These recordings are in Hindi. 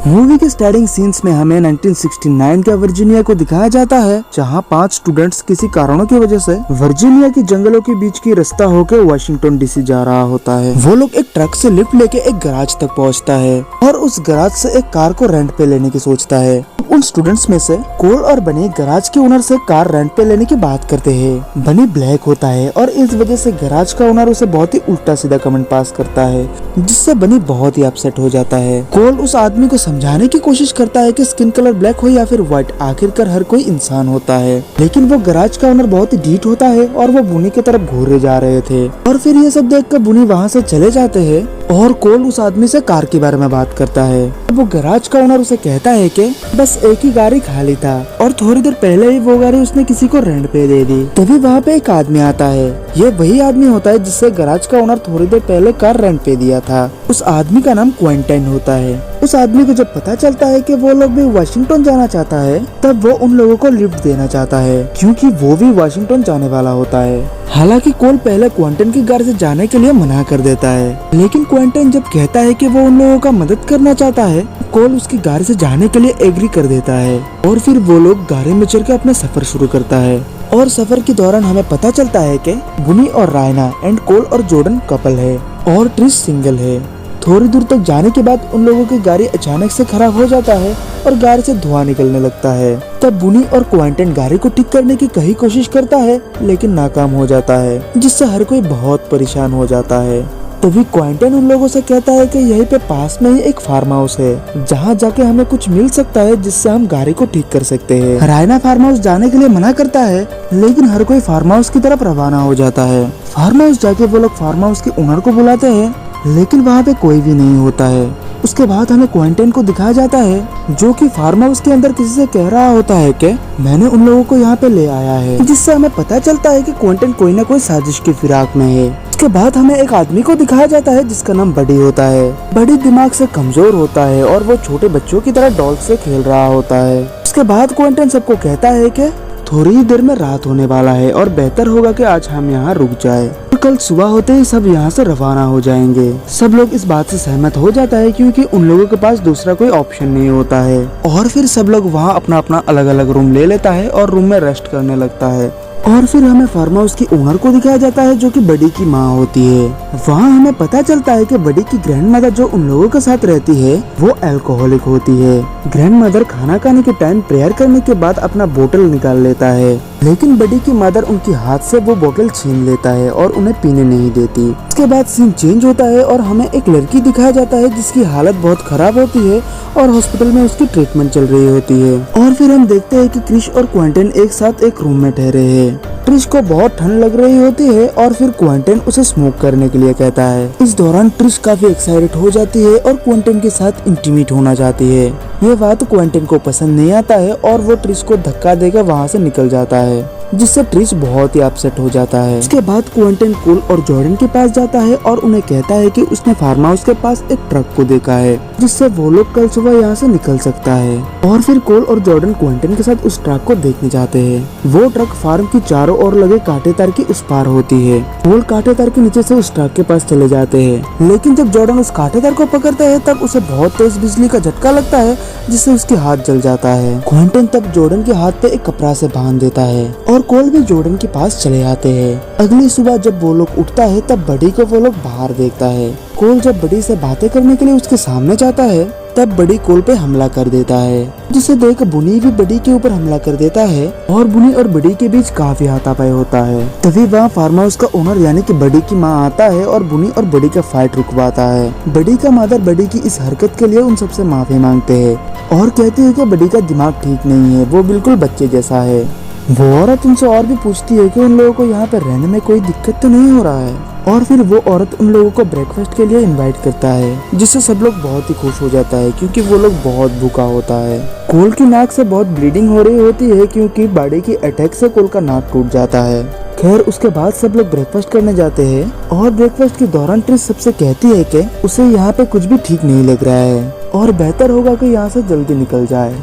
मूवी के स्टार्टिंग सीन्स में हमें 1969 का वर्जीनिया को दिखाया जाता है, जहां 5 स्टूडेंट्स किसी कारणों की वजह से वर्जीनिया के जंगलों के बीच की रास्ता होकर वाशिंगटन डीसी जा रहा होता है। वो लोग एक ट्रक से लिफ्ट लेके एक गैराज तक पहुंचता है और उस गैराज से एक कार को रेंट पे लेने की सोचता है। उन स्टूडेंट्स में से कोल और बनी गैराज के ओनर से कार रेंट पे लेने की बात करते हैं। बनी ब्लैक होता है और इस वजह से गैराज का ओनर उसे बहुत ही उल्टा सीधा कमेंट पास करता है, जिससे बनी बहुत ही अपसेट हो जाता है। कोल उस आदमी को समझाने की कोशिश करता है कि स्किन कलर ब्लैक हो या फिर व्हाइट, आखिरकार हर कोई इंसान होता है। लेकिन वो गैराज का ओनर बहुत ही ढीठ होता है और वो बुनी की तरफ घूरे जा रहे थे और फिर ये सब देखकर बुनी वहाँ से चले जाते हैं और कोल उस आदमी से कार के बारे में बात करता है। वो गैराज का ओनर उसे कहता है कि बस एक ही गाड़ी खाली था और थोड़ी देर पहले ही वो गाड़ी उसने किसी को रेंट पे दे दी। तभी वहाँ पे एक आदमी आता है। ये वही आदमी होता है जिससे गैराज का ओनर थोड़ी देर पहले कार रेंट पे दिया था। उस आदमी का नाम क्विंटन होता है। उस आदमी को जब पता चलता है कि वो लोग भी वाशिंगटन जाना चाहता है, तब वो उन लोगों को लिफ्ट देना चाहता है क्योंकि वो भी वाशिंगटन जाने वाला होता है। हालांकि कोल पहले क्विंटन की गाड़ी से जाने के लिए मना कर देता है, लेकिन क्विंटन जब कहता है कि वो उन लोगों का मदद करना चाहता है, कोल उसकी गाड़ी से जाने के लिए एग्री कर देता है और फिर वो लोग गाड़ी में चढ़ के अपना सफर शुरू करता है। और सफर के दौरान हमें पता चलता है कि बुनी और रायना एंड कोल और जॉर्डन कपल है और ट्रिश सिंगल है। थोड़ी दूर तक जाने के बाद उन लोगों की गाड़ी अचानक से खराब हो जाता है और गाड़ी से धुआं निकलने लगता है। तब बुनी और क्विंटन गाड़ी को ठीक करने की कई कोशिश करता है, लेकिन नाकाम हो जाता है, जिससे हर कोई बहुत परेशान हो जाता है। तभी क्विंटन उन लोगों से कहता है कि यहीं पे पास में ही एक फार्म हाउस है, जहाँ जाके हमें कुछ मिल सकता है जिससे हम गाड़ी को ठीक कर सकते हैं। रायना फार्म हाउस जाने के लिए मना करता है, लेकिन हर कोई फार्म हाउस की तरफ रवाना हो जाता है। फार्म हाउस जाके वो लोग फार्म हाउस के ओनर को बुलाते हैं, लेकिन वहाँ पे कोई भी नहीं होता है। उसके बाद हमें क्विंटन को दिखाया जाता है, जो कि फार्म हाउस के अंदर किसी से कह रहा होता है कि मैंने उन लोगों को यहाँ पे ले आया है, जिससे हमें पता चलता है कि क्विंटन कोई न कोई साजिश की फिराक में है। उसके बाद हमें एक आदमी को दिखाया जाता है जिसका नाम बडी होता है। बडी दिमाग से कमजोर होता है और वो छोटे बच्चों की तरह डॉल से खेल रहा होता है। उसके बाद क्विंटन सबको कहता है कि थोड़ी ही देर में रात होने वाला है और बेहतर होगा कि आज हम यहाँ रुक जाए और कल सुबह होते ही सब यहाँ से रवाना हो जाएंगे। सब लोग इस बात से सहमत हो जाता है क्योंकि उन लोगों के पास दूसरा कोई ऑप्शन नहीं होता है और फिर सब लोग वहाँ अपना अपना अलग अलग रूम ले लेता है और रूम में रेस्ट करने लगता है। और फिर हमें फार्म हाउस की ओनर को दिखाया जाता है, जो कि बडी की माँ होती है। वहाँ हमें पता चलता है कि बडी की ग्रैंडमदर जो उन लोगों के साथ रहती है वो अल्कोहलिक होती है। ग्रैंडमदर खाना खाने के टाइम प्रेयर करने के बाद अपना बोतल निकाल लेता है, लेकिन बडी की मदर उनकी हाथ से वो बोतल छीन लेता है और उन्हें पीने नहीं देती। उसके बाद सीन चेंज होता है और हमें एक लड़की दिखाया जाता है जिसकी हालत बहुत खराब होती है और हॉस्पिटल में उसकी ट्रीटमेंट चल रही होती है। और फिर हम देखते हैं कि क्रिश और क्विंटन एक साथ एक रूम में ठहरे हैं। ट्रिश को बहुत ठंड लग रही होती है और फिर क्विंटन उसे स्मोक करने के लिए कहता है। इस दौरान ट्रिश काफी एक्साइटेड हो जाती है और क्विंटन के साथ इंटीमेट होना चाहती है। ये बात क्विंटन को पसंद नहीं आता है और वो ट्रिश को धक्का देकर वहाँ से निकल जाता है, जिससे ट्रिश बहुत ही अपसेट हो जाता है। इसके बाद क्विंटन कोल और जॉर्डन के पास जाता है और उन्हें कहता है कि उसने फार्म हाउस के पास एक ट्रक को देखा है, जिससे वो लोग कल सुबह यहाँ से निकल सकता है। और फिर कोल और जॉर्डन क्विंटन के साथ उस ट्रक को देखने जाते हैं। वो ट्रक फार्म की चारों ओर लगे कांटेदार की उस पार होती है। कोल कांटेदार के नीचे से उस ट्रक के पास चले जाते हैं, लेकिन जब जॉर्डन उस कांटेदार को पकड़ता है तब उसे बहुत तेज बिजली का झटका लगता है, जिससे उसके हाथ जल जाता है। क्विंटन तब जॉर्डन के हाथ पे एक कपड़ा से बांध देता है और कोल भी जॉर्डन के पास चले आते हैं। अगली सुबह जब वो लोग उठता है तब बडी को वो लोग बाहर देखता है। कोल जब बडी से बातें करने के लिए उसके सामने जाता है, तब बडी कोल पे हमला कर देता है, जिसे देख बुनी भी बडी के ऊपर हमला कर देता है और बुनी और बडी के बीच काफी हाथापाई होता है। तभी वहाँ फार्म हाउस का ओनर यानी कि बडी की माँ आता है और बुनी और बडी का फाइट रुकवाता है। बडी का मदर बडी की इस हरकत के लिए उन सबसे माफी मांगते हैं और कहती है कि बडी का दिमाग ठीक नहीं है, वो बिल्कुल बच्चे जैसा है। वो औरत उनसे और भी पूछती है कि उन लोगों को यहाँ पे रहने में कोई दिक्कत तो नहीं हो रहा है और फिर वो औरत उन लोगों को ब्रेकफास्ट के लिए इनवाइट करता है, जिससे सब लोग बहुत ही खुश हो जाता है क्योंकि वो लोग बहुत भूखा होता है। कोल की नाक से बहुत ब्लीडिंग हो रही होती है क्योंकि बॉडी की अटैक से कोल का नाक टूट जाता है। खैर उसके बाद सब लोग ब्रेकफास्ट करने जाते हैं और ब्रेकफास्ट के दौरान ट्रिश सबसे कहती है कि उसे यहाँ पे कुछ भी ठीक नहीं लग रहा है और बेहतर होगा कि यहाँ से जल्दी निकल जाए।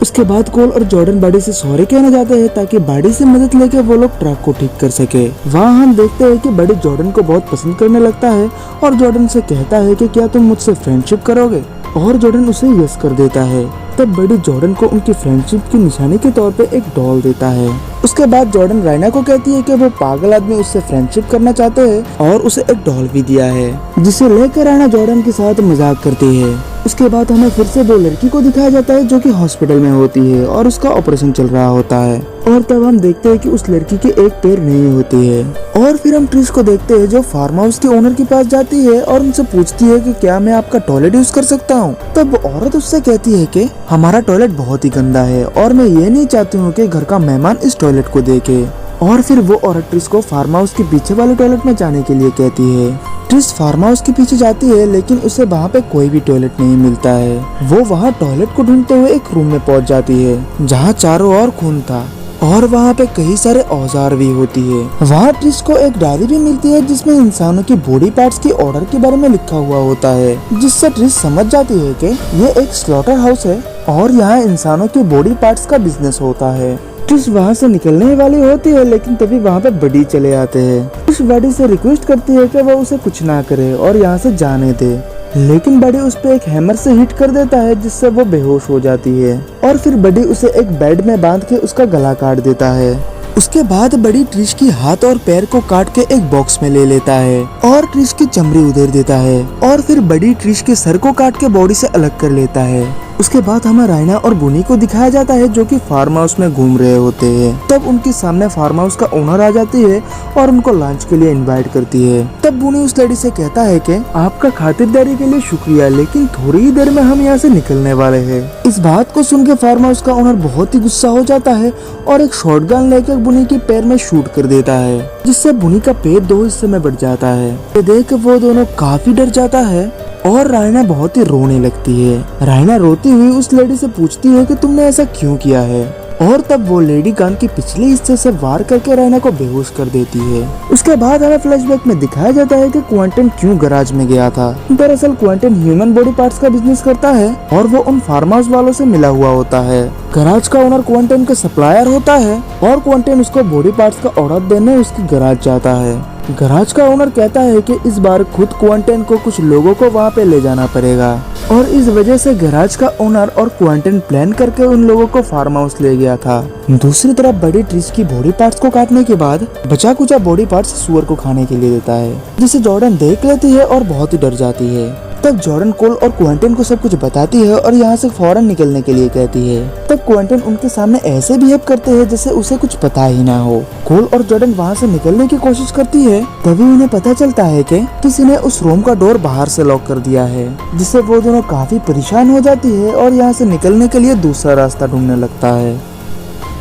उसके बाद कोल और जॉर्डन बॉडी से सॉरी कहने जाते हैं ताकि बॉडी से मदद लेके वो लोग ट्रक को ठीक कर सके। वहाँ हम देखते हैं कि बॉडी जॉर्डन को बहुत पसंद करने लगता है और जॉर्डन से कहता है कि क्या तुम मुझसे फ्रेंडशिप करोगे। और जॉर्डन उसे यस कर देता है। तब बड़ी जॉर्डन को उनकी फ्रेंडशिप की निशानी के तौर पे एक डॉल देता है। उसके बाद जॉर्डन रायना को कहती है कि वो पागल आदमी उससे फ्रेंडशिप करना चाहते हैं और उसे एक डॉल भी दिया है, जिसे लेकर रायना जॉर्डन के साथ मजाक करती है। उसके बाद हमें फिर से वो लड़की को दिखाया जाता है जो कि हॉस्पिटल में होती है और उसका ऑपरेशन चल रहा होता है। और तब हम देखते हैं कि उस लड़की के एक पैर नहीं होती है। और फिर हम ट्रिश को देखते हैं जो फार्म हाउस के ओनर के पास जाती है और उनसे पूछती है कि क्या मैं आपका टॉयलेट यूज कर सकता हूँ। तब वो औरत उससे कहती है कि हमारा टॉयलेट बहुत ही गंदा है और मैं ये नहीं चाहती हूँ कि घर का मेहमान इस टॉयलेट को देखे। और फिर वो औरत ट्रिश को फार्म हाउस के पीछे वाले टॉयलेट में जाने के लिए कहती है। ट्रिश फार्म हाउस के पीछे जाती है लेकिन उसे वहाँ पे कोई भी टॉयलेट नहीं मिलता है। वो वहाँ टॉयलेट को ढूंढते हुए एक रूम में पहुँच जाती है जहाँ चारों ओर खून था और वहाँ पे कई सारे औजार भी होती है। वहाँ ट्रिश को एक डायरी भी मिलती है जिसमें इंसानों की बॉडी पार्ट्स की ऑर्डर के बारे में लिखा हुआ होता है, जिससे ट्रिश समझ जाती है कि ये एक स्लॉटर हाउस है और यहाँ इंसानों के बॉडी पार्ट्स का बिजनेस होता है। ट्रिश वहाँ से निकलने वाली होती है लेकिन तभी वहाँ पे बडी चले आते हैं। ट्रिश बडी से रिक्वेस्ट करती है कि वो उसे कुछ ना करे और यहाँ से जाने दे, लेकिन बडी उस पे एक हैमर से हिट कर देता है जिससे वो बेहोश हो जाती है। और फिर बडी उसे एक बेड में बांध के उसका गला काट देता है। उसके बाद बडी ट्रिश की हाथ और पैर को काट के एक बॉक्स में ले लेता है और ट्रिश की चमड़ी उधेड़ देता है। और फिर बडी ट्रिश के सर को काट के बॉडी से अलग कर लेता है। उसके बाद हमें रायना और बुनी को दिखाया जाता है जो कि फार्म हाउस में घूम रहे होते हैं। तब उनके सामने फार्म हाउस का ओनर आ जाती है और उनको लंच के लिए इनवाइट करती है। तब बुनी उस लड़की से कहता है कि आपका खातिरदारी के लिए शुक्रिया, लेकिन थोड़ी ही देर में हम यहाँ से निकलने वाले हैं। इस बात को सुन के फार्म हाउस का ओनर बहुत ही गुस्सा हो जाता है और एक शॉटगन लेकर बुनी के पैर में शूट कर देता है, जिससे बुनी का पैर 2 हिस्से में बढ़ जाता है। ये देख वो दोनों काफी डर जाता है और रायना बहुत ही रोने लगती है। रायना रोती हुई उस लेडी से पूछती है कि तुमने ऐसा क्यों किया है। और तब वो लेडी गन के पिछले हिस्से से वार करके रायना को बेहोश कर देती है। उसके बाद हमें फ्लैशबैक में दिखाया जाता है कि क्विंटन क्यों गैराज में गया था। दरअसल क्विंटन ह्यूमन बॉडी पार्ट्स का बिजनेस करता है और वो उन फार्म हाउस वालों से मिला हुआ होता है। गैराज का ओनर क्विंटन का सप्लायर होता है और क्विंटन उसको बॉडी पार्ट्स का ऑर्डर देने उसकी गैराज जाता है। गैराज का ओनर कहता है कि इस बार खुद क्विंटन को कुछ लोगों को वहाँ पे ले जाना पड़ेगा और इस वजह से गैराज का ओनर और क्विंटन प्लान करके उन लोगों को फार्म हाउस ले गया था। दूसरी तरफ बड़ी ट्रिश की बॉडी पार्ट्स को काटने के बाद बचा कुचा बॉडी पार्ट्स सुअर को खाने के लिए देता है, जिसे जॉर्डन देख लेती है और बहुत ही डर जाती है। तब जॉर्डन कोल और क्विंटन को सब कुछ बताती है और यहाँ से फौरन निकलने के लिए कहती है। तब क्विंटन उनके सामने ऐसे बिहेव करते हैं जैसे उसे कुछ पता ही ना हो। कोल और जॉर्डन वहाँ से निकलने की कोशिश करती है, तभी उन्हें पता चलता है कि किसी ने उस रूम का डोर बाहर से लॉक कर दिया है, जिससे वो दोनों काफी परेशान हो जाती है और यहाँ से निकलने के लिए दूसरा रास्ता ढूंढने लगता है।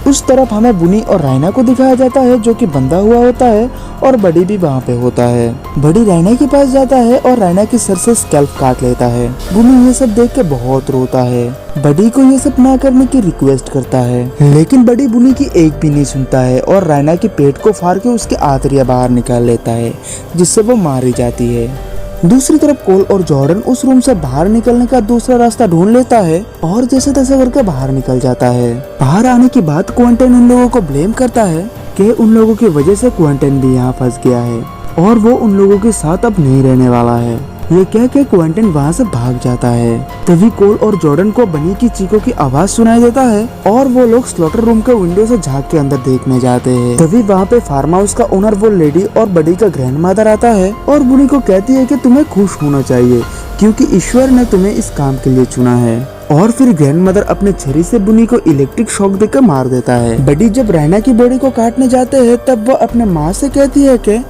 उस तरफ हमें बुनी और रायना को दिखाया जाता है जो कि बंधा हुआ होता है और बड़ी भी वहाँ पे होता है। बड़ी रायना के पास जाता है और रायना के सर से स्कैल्प काट लेता है। बुनी ये सब देख के बहुत रोता है। बड़ी को ये सब ना करने की रिक्वेस्ट करता है, लेकिन बड़ी बुनी की एक भी नहीं सुनता है और रायना के पेट को फाड़ के उसके आंतरियां बाहर निकाल लेता है, जिससे वो मारी जाती है। दूसरी तरफ कोल और जॉर्डन उस रूम से बाहर निकलने का दूसरा रास्ता ढूंढ लेता है और जैसे तैसे करके बाहर निकल जाता है। बाहर आने के बाद क्विंटन उन लोगों को ब्लेम करता है कि उन लोगों की वजह से क्विंटन भी यहाँ फंस गया है और वो उन लोगों के साथ अब नहीं रहने वाला है। ये कह के क्विंटन वहाँ से भाग जाता है। तभी कोल और जॉर्डन को बनी की चीखों की आवाज सुनाई देता है और वो लोग स्लॉटर रूम के विंडो से झांक के अंदर देखने जाते हैं। तभी वहाँ पे फार्म हाउस का ओनर, वो लेडी और बड़ी का ग्रैंडमदर आता है और बुनी को कहती है कि तुम्हें खुश होना चाहिए क्योंकि ईश्वर ने तुम्हें इस काम के लिए चुना है। और फिर ग्रैंडमदर अपने छुरी से बुनी को इलेक्ट्रिक शॉक देकर मार देता है। बड़ी जब रायना की बॉडी को काटने जाते हैं तब वो अपने माँ से कहती है कि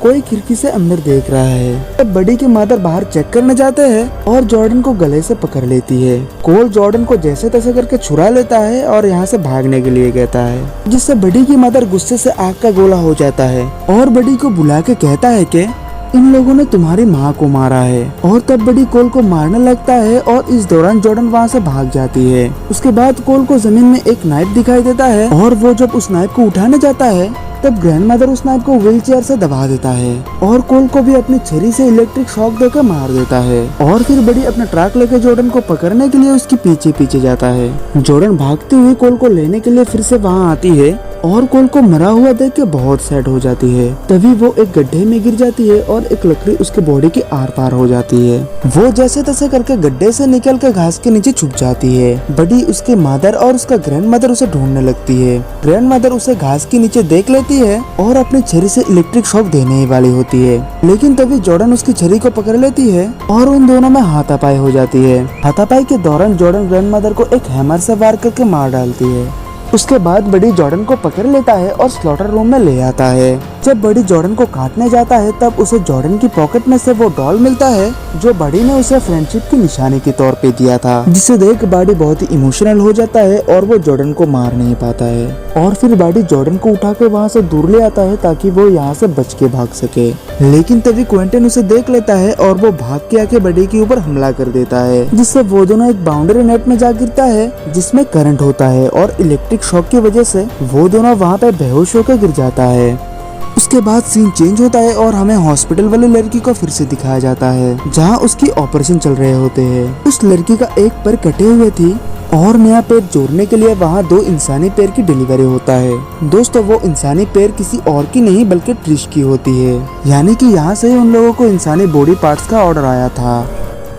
कोई खिड़की से अंदर देख रहा है। तब बड़ी की मदर बाहर चेक करने जाते हैं और जॉर्डन को गले से पकड़ लेती है। कोल जॉर्डन को जैसे तैसे करके छुड़ा लेता है और यहाँ से भागने के लिए कहता है, जिससे बड़ी की मदर गुस्से से आग का गोला हो जाता है और बड़ी को बुला के कहता है कि इन लोगों ने तुम्हारी माँ को मारा है। और तब बड़ी कोल को मारने लगता है और इस दौरान जॉर्डन वहाँ से भाग जाती है। उसके बाद कोल को जमीन में एक नाइफ दिखाई देता है और वो जब उस नाइफ को उठाने जाता है तब ग्रैंडमदर उस नाइफ को व्हील चेयर से दबा देता है और कोल को भी अपनी छुरी से इलेक्ट्रिक शॉक देकर मार देता है। और फिर बड़ी अपना ट्रक लेकर जॉर्डन को पकड़ने के लिए उसके पीछे पीछे जाता है। जॉर्डन भागते हुए कोल को लेने के लिए फिर से वहाँ आती है और कोल को मरा हुआ देख के बहुत सैड हो जाती है। तभी वो एक गड्ढे में गिर जाती है और एक लकड़ी उसके बॉडी के आर पार हो जाती है। वो जैसे तैसे करके गड्ढे से निकल कर घास के नीचे छुप जाती है। बडी, उसके मदर और उसका ग्रैंड मदर उसे ढूंढने लगती है। ग्रैंड मदर उसे घास के नीचे देख लेती है और अपनी छरी से इलेक्ट्रिक शॉक देने ही वाली होती है, लेकिन तभी जॉर्डन उसकी छरी को पकड़ लेती है और उन दोनों में हाथापाई हो जाती है। हाथापाई के दौरान जॉर्डन ग्रैंड मदर को एक हैमर से वार करके मार डालती है। उसके बाद बडी जॉर्डन को पकड़ लेता है और स्लॉटर रूम में ले आता है। जब बडी जॉर्डन को काटने जाता है तब उसे जॉर्डन की पॉकेट में से वो डॉल मिलता है जो बडी ने उसे फ्रेंडशिप की निशानी के तौर पे दिया था, जिसे देख बडी बहुत ही इमोशनल हो जाता है और वो जॉर्डन को मार नहीं पाता है। और फिर बडी जॉर्डन को उठा के वहाँ से दूर ले आता है ताकि वो यहाँ से बच के भाग सके, लेकिन तभी क्विंटन उसे देख लेता है और वो भाग के आके बडी के ऊपर हमला कर देता है, जिससे वो दोनों एक बाउंड्री नेट में जा गिरता है जिसमें करंट होता है और इलेक्ट्रिक शॉक की वजह से वो दोनों वहाँ पे बेहोश होकर गिर जाता है। उसके बाद सीन चेंज होता है और हमें हॉस्पिटल वाली लड़की को फिर से दिखाया जाता है जहाँ उसकी ऑपरेशन चल रहे होते हैं। उस लड़की का एक पैर कटे हुए थी और नया पैर जोड़ने के लिए वहाँ 2 इंसानी पैर की डिलीवरी होता है। दोस्तों, वो इंसानी पैर किसी और की नहीं बल्कि ट्रिश की होती है, यानी कि यहाँ से उन लोगों को इंसानी बॉडी पार्ट्स का ऑर्डर आया था।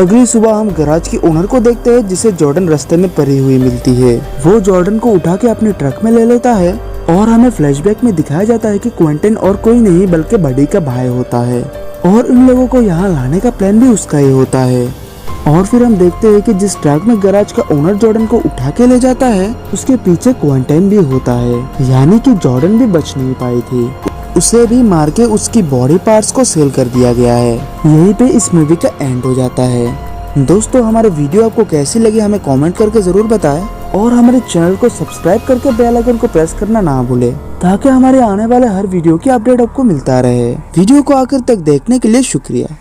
अगली सुबह हम गैराज की ओनर को देखते हैं जिसे जॉर्डन रास्ते में पड़ी हुई मिलती है। वो जॉर्डन को उठा के अपने ट्रक में ले लेता है और हमें फ्लैशबैक में दिखाया जाता है कि क्विंटन और कोई नहीं बल्कि बडी का भाई होता है और इन लोगों को यहाँ लाने का प्लान भी उसका ही होता है। और फिर हम देखते हैं कि जिस ट्रक में गैराज का ओनर जॉर्डन को उठा के ले जाता है उसके पीछे क्विंटन भी होता है, यानी कि जॉर्डन भी बच नहीं पाई थी। उसे भी मार के उसकी बॉडी पार्ट्स को सेल कर दिया गया है। यहीं पे इस मूवी का एंड हो जाता है। दोस्तों, हमारे वीडियो आपको कैसी लगी हमें कमेंट करके जरूर बताएं और हमारे चैनल को सब्सक्राइब करके बेल आइकन को प्रेस करना ना भूले ताकि हमारे आने वाले हर वीडियो की अपडेट आपको मिलता रहे। वीडियो को आखिर तक देखने के लिए शुक्रिया।